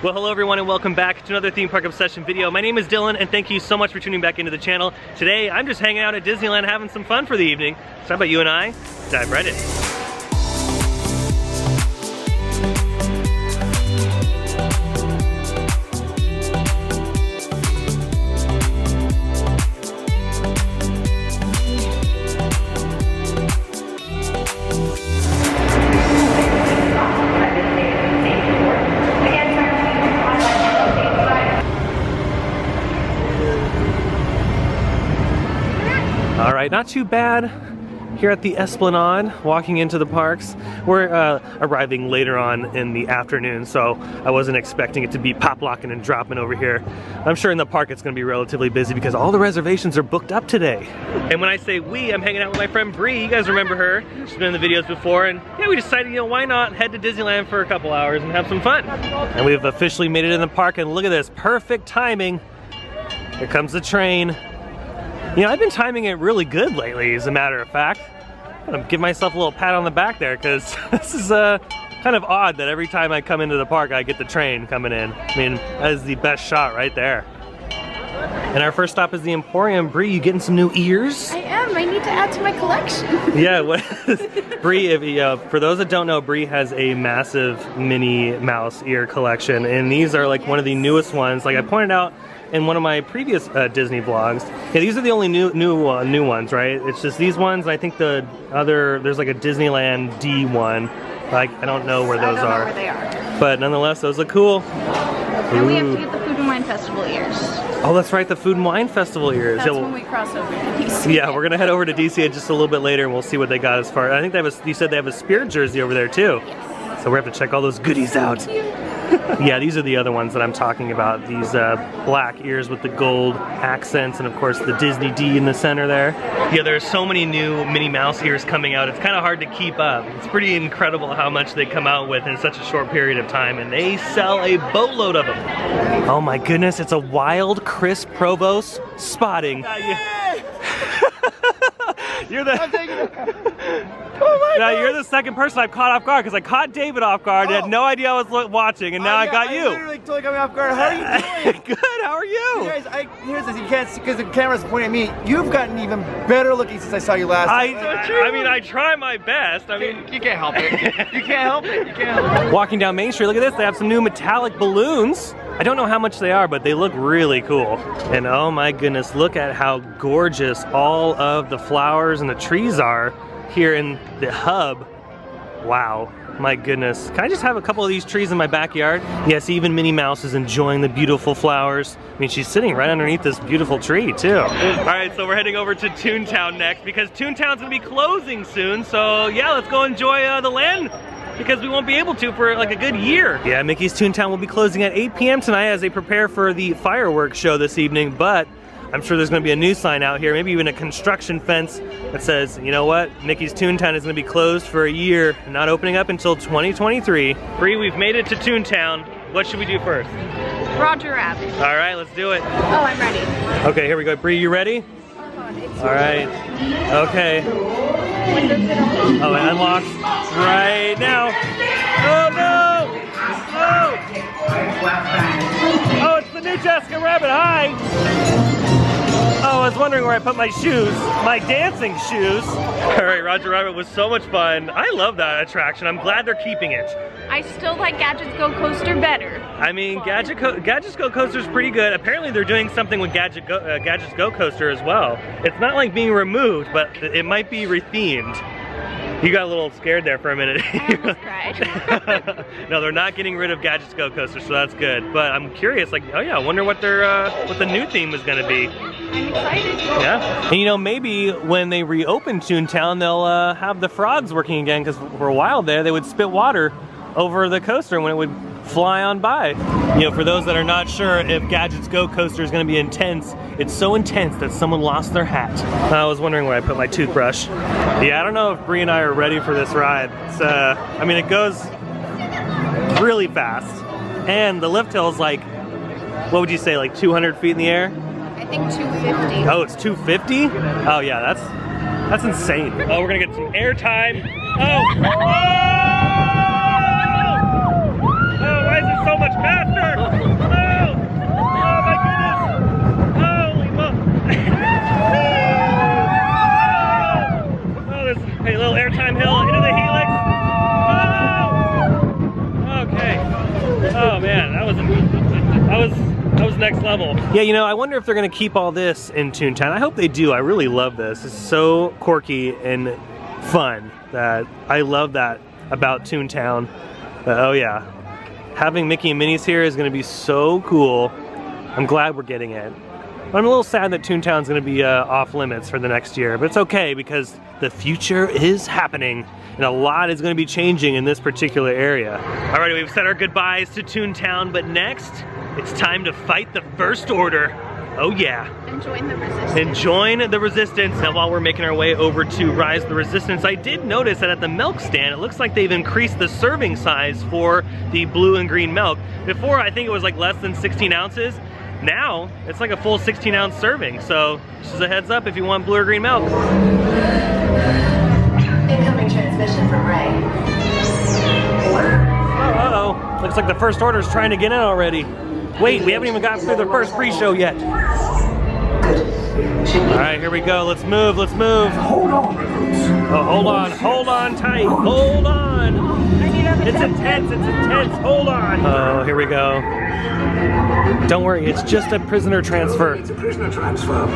Well, hello everyone and welcome back to another theme park obsession video. My name is Dylan and thank you so much for tuning back into the channel. Today, I'm just hanging out at Disneyland having some fun for the evening. So how about you and I dive right in. All right, not too bad here at the Esplanade, walking into the parks. We're arriving later on in the afternoon, so I wasn't expecting it to be pop-locking and dropping over here. I'm sure in the park it's gonna be relatively busy because all the reservations are booked up today. And when I say we, I'm hanging out with my friend Bree. You guys remember her. She's been in the videos before, and yeah, we decided, you know, why not head to Disneyland for a couple hours and have some fun. And we've officially made it in the park, and look at this, perfect timing. Here comes the train. You know, I've been timing it really good lately, as a matter of fact. I'm gonna give myself a little pat on the back there, because this is kind of odd that every time I come into the park, I get the train coming in. I mean, that is the best shot right there. And our first stop is the Emporium. Bree, you getting some new ears? I am. I need to add to my collection. Yeah, Bree, for those that don't know, Bree has a massive Minnie Mouse ear collection, and these are like one of the newest ones. Like I pointed out in one of my previous Disney vlogs. Yeah, these are the only new ones, right? It's just these ones. I think the other, there's like a Disneyland D one. Like, I don't know where those are. I don't know where they are. But nonetheless, those look cool. And we have to get the Food and Wine Festival ears. Oh, that's right, the Food and Wine Festival ears. That's when we cross over to DC. Yeah, we're gonna head over to DC just a little bit later, and we'll see what they got as far. I think they have you said they have a Spirit jersey over there too. Yes. So we have to check all those goodies out. Yeah, these are the other ones that I'm talking about. These black ears with the gold accents, and of course the Disney D in the center there. Yeah, there's so many new Minnie Mouse ears coming out. It's kind of hard to keep up. It's pretty incredible how much they come out with in such a short period of time, and they sell a boatload of them. Oh my goodness, it's a wild Chris Provost spotting. You're the oh my God. You're the second person I've caught off guard, because I caught David off guard. I had no idea I was watching, and now I got you. I literally totally got me off guard. How are you doing? Good. How are you? You guys, here's this. You can't see because the camera's pointing at me. You've gotten even better looking since I saw you last time. I mean, I try my best. I mean, you can't help it. You can't help it. You can't help it. Walking down Main Street, look at this. They have some new metallic balloons. I don't know how much they are, but they look really cool. And oh my goodness, look at how gorgeous all of the flowers and the trees are here in the hub. Wow, my goodness. Can I just have a couple of these trees in my backyard? Yes, even Minnie Mouse is enjoying the beautiful flowers. I mean, she's sitting right underneath this beautiful tree too. All right, so we're heading over to Toontown next, because Toontown's gonna be closing soon. So yeah, let's go enjoy the land, because we won't be able to for like a good year. Yeah, Mickey's Toontown will be closing at 8 p.m. tonight as they prepare for the fireworks show this evening, but I'm sure there's gonna be a new sign out here, maybe even a construction fence that says, you know what, Mickey's Toontown is gonna be closed for a year, not opening up until 2023. Bree, we've made it to Toontown. What should we do first? Roger Rabbit. All right, let's do it. Oh, I'm ready. Okay, here we go. Bree, you ready? All right. Okay. Oh, it unlocks right now. Oh no! Oh! Oh, it's the new Jessica Rabbit. Hi! Oh, I was wondering where I put my shoes, my dancing shoes. All right, Roger Rabbit was so much fun. I love that attraction. I'm glad they're keeping it. I still like Gadgets Go Coaster better. I mean, Gadgets Go Coaster is pretty good. Apparently they're doing something with Gadgets Go Coaster as well. It's not like being removed, but it might be rethemed. You got a little scared there for a minute. I almost cried. No, they're not getting rid of Gadgets Go Coaster, so that's good. But I'm curious, like, oh yeah, I wonder what what the new theme is gonna be. I'm excited. Yeah, and you know, maybe when they reopen Toontown, they'll have the frogs working again, because for a while there, they would spit water over the coaster when it would fly on by. You know, for those that are not sure if Gadgets Go Coaster is going to be intense, it's so intense that someone lost their hat. I was wondering where I put my toothbrush. Yeah, I don't know if Bree and I are ready for this ride. It's, I mean, it goes really fast, and the lift hill is like, what would you say, like 200 feet in the air? I think 250. Oh, it's 250? Oh yeah, that's insane. Oh, we're gonna get some air time. Oh! Oh! Oh, why is it so much faster? Oh man, that was next level. Yeah, you know, I wonder if they're gonna keep all this in Toontown. I hope they do. I really love this. It's so quirky and fun that I love that about Toontown. Oh yeah, having Mickey and Minnie's here is gonna be so cool. I'm glad we're getting it. I'm a little sad that Toontown's gonna be off limits for the next year, but it's okay because the future is happening and a lot is gonna be changing in this particular area. Alrighty, we've said our goodbyes to Toontown, but next, it's time to fight the First Order. Oh yeah. And join the resistance. And join the resistance. Now while we're making our way over to Rise the Resistance, I did notice that at the milk stand, it looks like they've increased the serving size for the blue and green milk. Before, I think it was like less than 16 ounces. Now, it's like a full 16-ounce serving, so just a heads up if you want blue or green milk. Incoming transmission from Ray. Uh-oh. Looks like the First Order's trying to get in already. Wait, we haven't even gotten through the first pre-show yet. All right, here we go. Let's move, let's move. Hold on, recruits. Oh, hold on tight, hold on. It's intense, hold on. Oh, here we go. Don't worry, it's just a prisoner transfer. It's a prisoner transfer. Oh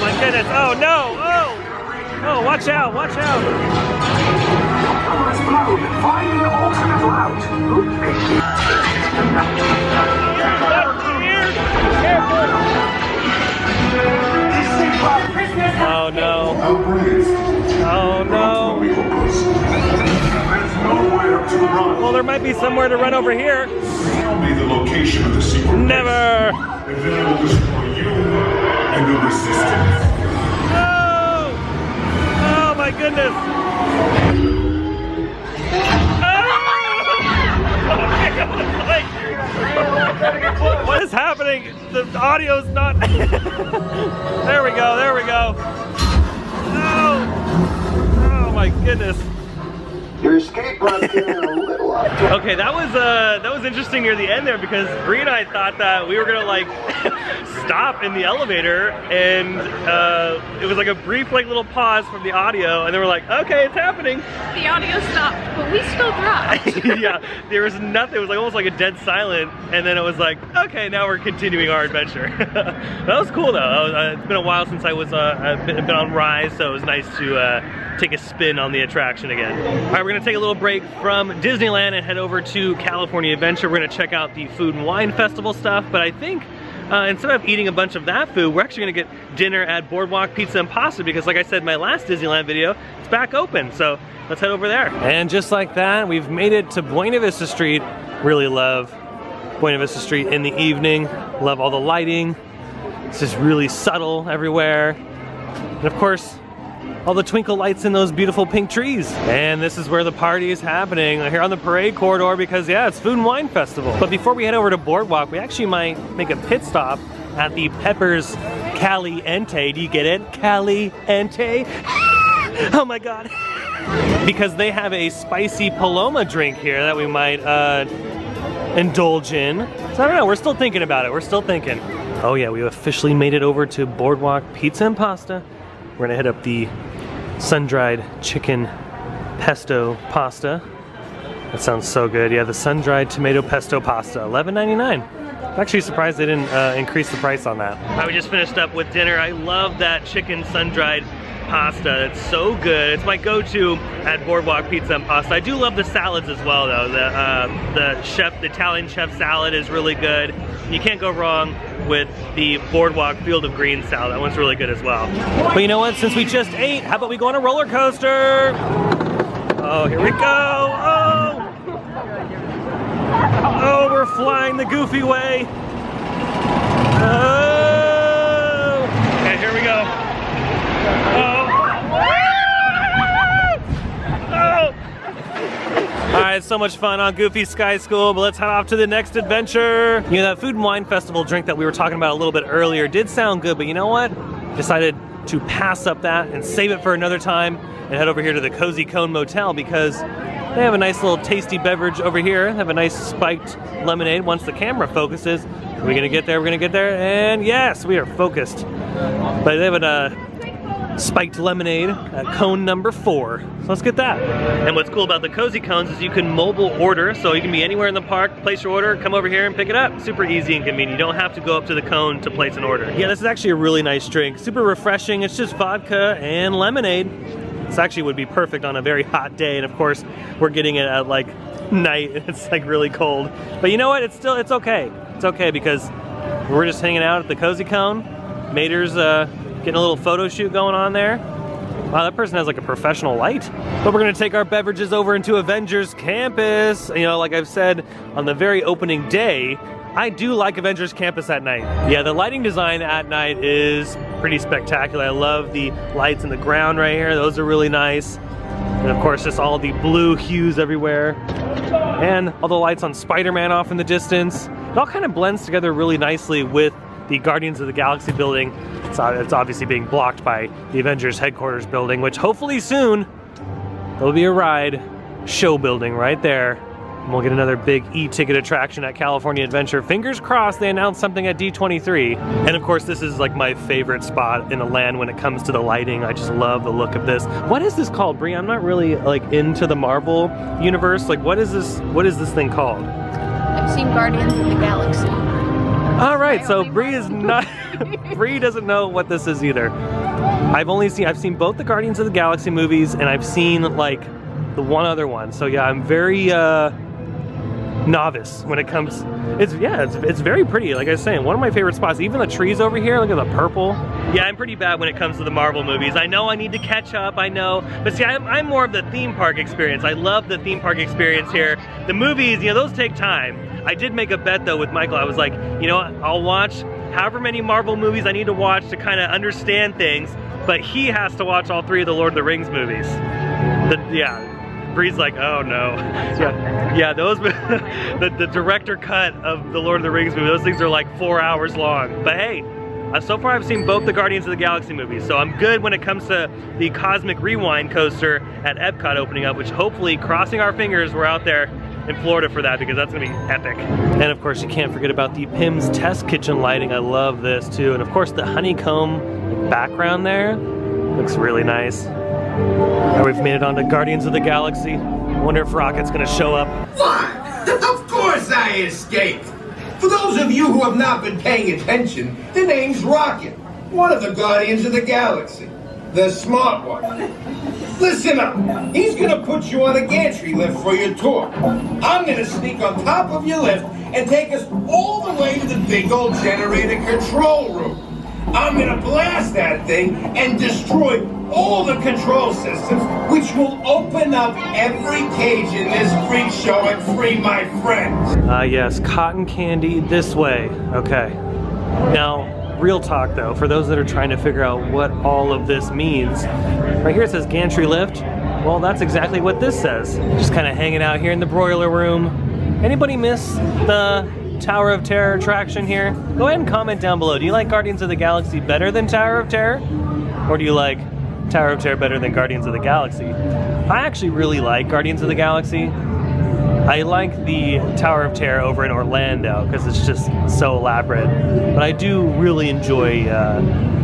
my goodness, oh no, oh, watch out, watch out. Cover is blown. Find an alternate route. Oh no. Oh no. There's nowhere to run. Well, there might be somewhere to run over here. Tell me the location of the secret Never. base, and then I will destroy you and the resistance. No! Oh my goodness. Oh! What is happening? The audio's not. There we go, there we go. No! Oh my goodness. Your escape route came in a little off. Okay, that was interesting near the end there because Bree and I thought that we were gonna like stop in the elevator and it was like a brief like little pause from the audio and then we're like, okay, it's happening. The audio stopped, but we still dropped. Yeah, there was nothing. It was like almost like a dead silent and then it was like, okay, now we're continuing our adventure. That was cool though. It's been a while since I was I've been on Rise, so it was nice to take a spin on the attraction again. All right, we're gonna take a little break from Disneyland and head over to California Adventure. We're gonna check out the Food and Wine Festival stuff, but I think instead of eating a bunch of that food, we're actually gonna get dinner at Boardwalk Pizza and Pasta because like I said in my last Disneyland video, it's back open, so let's head over there. And just like that, we've made it to Buena Vista Street. Really love Buena Vista Street in the evening. Love all the lighting. It's just really subtle everywhere. And of course, all the twinkle lights in those beautiful pink trees. And this is where the party is happening, here on the parade corridor because yeah, it's Food and Wine Festival. But before we head over to Boardwalk, we actually might make a pit stop at the Peppers Caliente. Do you get it? Caliente? Oh my God. Because they have a spicy Paloma drink here that we might indulge in. So I don't know, we're still thinking about it, we're still thinking. Oh yeah, we officially made it over to Boardwalk Pizza and Pasta. We're gonna hit up the sun-dried chicken pesto pasta. That sounds so good. Yeah, the sun-dried tomato pesto pasta, $11.99. I'm actually surprised they didn't increase the price on that. We just finished up with dinner. I love that chicken sun-dried pasta. It's so good. It's my go-to at Boardwalk Pizza and Pasta. I do love the salads as well though. The Italian chef salad is really good. You can't go wrong with the Boardwalk Field of Greens salad. That one's really good as well. But you know what? Since we just ate, how about we go on a roller coaster? Oh, here we go. Oh! Oh, we're flying the goofy way. Oh! Okay, here we go. Oh! Oh! All right, so much fun on Goofy Sky School, but let's head off to the next adventure. You know, that Food and Wine Festival drink that we were talking about a little bit earlier did sound good, but you know what? Decided to pass up that and save it for another time and head over here to the Cozy Cone Motel because they have a nice little tasty beverage over here. They have a nice spiked lemonade once the camera focuses. Are we gonna get there? We're gonna get there, and yes, we are focused. But they have a spiked lemonade at cone number 4. So let's get that. And what's cool about the cozy cones is you can mobile order, so you can be anywhere in the park, place your order, come over here and pick it up. Super easy and convenient. You don't have to go up to the cone to place an order. Yeah, this is actually a really nice drink. Super refreshing. It's just vodka and lemonade. This actually would be perfect on a very hot day, and of course, we're getting it at like night, and it's like really cold. But you know what? It's okay. It's okay because we're just hanging out at the cozy cone. Mater's getting a little photo shoot going on there. Wow, that person has like a professional light. But we're gonna take our beverages over into Avengers Campus. You know, like I've said on the very opening day, I do like Avengers Campus at night. Yeah, the lighting design at night is pretty spectacular. I love the lights in the ground right here. Those are really nice. And of course, just all the blue hues everywhere. And all the lights on Spider-Man off in the distance. It all kind of blends together really nicely with the Guardians of the Galaxy building. It's obviously being blocked by the Avengers headquarters building, which hopefully soon there'll be a ride show building right there. And we'll get another big e-ticket attraction at California Adventure. Fingers crossed they announced something at D23. And of course, this is like my favorite spot in the land when it comes to the lighting. I just love the look of this. What is this called, Brie? I'm not really like into the Marvel universe. Like, what is this thing called? I've seen Guardians of the Galaxy. All right, so Brie is not. Brie doesn't know what this is either. I've seen both the Guardians of the Galaxy movies, and I've seen like the one other one. So yeah, I'm very novice when it comes. It's very pretty. Like I was saying, one of my favorite spots. Even the trees over here. Look at the purple. Yeah, I'm pretty bad when it comes to the Marvel movies. I know I need to catch up. I know, but see, I'm more of the theme park experience. I love the theme park experience here. The movies, you know, those take time. I did make a bet though with Michael. I was like, you know what? I'll watch however many Marvel movies I need to watch to kind of understand things, but he has to watch all 3 of the Lord of the Rings movies. Bree's like, oh no. Yeah, those, the director cut of the Lord of the Rings movie, those things are like 4 hours long. But hey, so far I've seen both the Guardians of the Galaxy movies, so I'm good when it comes to the Cosmic Rewind coaster at Epcot opening up, which hopefully, crossing our fingers, we're out there in Florida for that, because that's gonna be epic. And of course, you can't forget about the Pym's Test Kitchen lighting. I love this too. And of course, the honeycomb background there looks really nice. Now we've made it onto Guardians of the Galaxy. I wonder if Rocket's gonna show up. What? Of course I escaped. For those of you who have not been paying attention, the name's Rocket, one of the Guardians of the Galaxy. The smart one. Listen up. He's gonna put you on a gantry lift for your tour. I'm gonna sneak on top of your lift and take us all the way to the big old generator control room. I'm gonna blast that thing and destroy all the control systems, which will open up every cage in this freak show and free my friends. Yes, cotton candy this way. Okay. Now, real talk though, for those that are trying to figure out what all of this means, right here it says gantry lift. Well, that's exactly what this says. Just kind of hanging out here in the broiler room. Anybody miss the Tower of Terror attraction here? Go ahead and comment down below. Do you like Guardians of the Galaxy better than Tower of Terror? Or do you like Tower of Terror better than Guardians of the Galaxy? I actually really like Guardians of the Galaxy. I like the Tower of Terror over in Orlando because it's just so elaborate. But I do really enjoy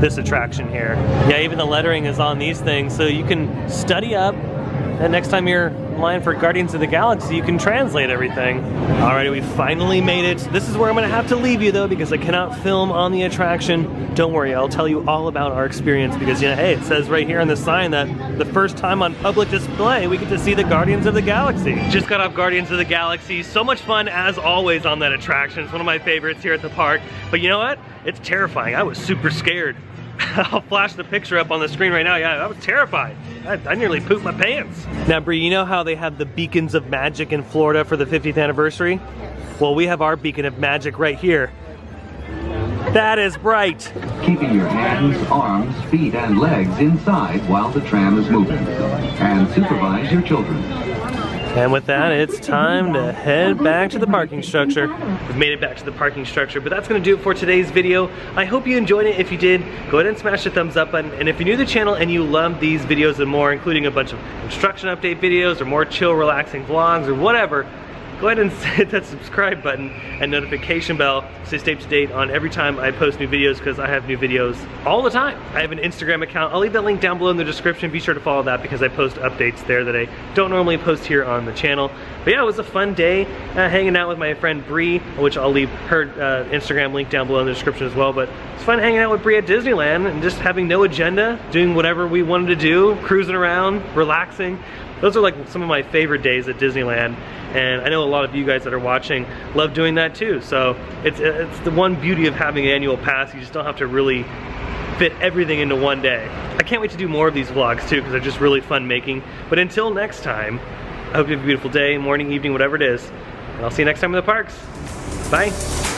this attraction here. Yeah, even the lettering is on these things, so you can study up, and next time you're in line for Guardians of the Galaxy, you can translate everything. Alrighty, we finally made it. This is where I'm gonna have to leave you though, because I cannot film on the attraction. Don't worry, I'll tell you all about our experience, because, you know, hey, it says right here on the sign that the first time on public display, we get to see the Guardians of the Galaxy. Just got off Guardians of the Galaxy. So much fun as always on that attraction. It's one of my favorites here at the park. But you know what? It's terrifying. I was super scared. I'll flash the picture up on the screen right now. Yeah, I was terrified. I nearly pooped my pants. Now, Bree, you know how they have the beacons of magic in Florida for the 50th anniversary? Well, we have our beacon of magic right here. That is bright. Keeping your hands, arms, feet, and legs inside while the tram is moving. And supervise your children. And with that, it's time to head back to the parking structure. We've made it back to the parking structure, but that's gonna do it for today's video. I hope you enjoyed it. If you did, go ahead and smash the thumbs up button. And if you're new to the channel and you love these videos and more, including a bunch of construction update videos or more chill, relaxing vlogs or whatever, go ahead and hit that subscribe button and notification bell so stay up to date on every time I post new videos, because I have new videos all the time. I have an Instagram account. I'll leave that link down below in the description. Be sure to follow that because I post updates there that I don't normally post here on the channel. But yeah, it was a fun day hanging out with my friend Bree, which I'll leave her Instagram link down below in the description as well. But it's fun hanging out with Bree at Disneyland and just having no agenda, doing whatever we wanted to do, cruising around, relaxing. Those are like some of my favorite days at Disneyland, and I know a lot of you guys that are watching love doing that too. So it's the one beauty of having an annual pass. You just don't have to really fit everything into one day. I can't wait to do more of these vlogs too, because they're just really fun making. But until next time, I hope you have a beautiful day, morning, evening, whatever it is, and I'll see you next time in the parks. Bye.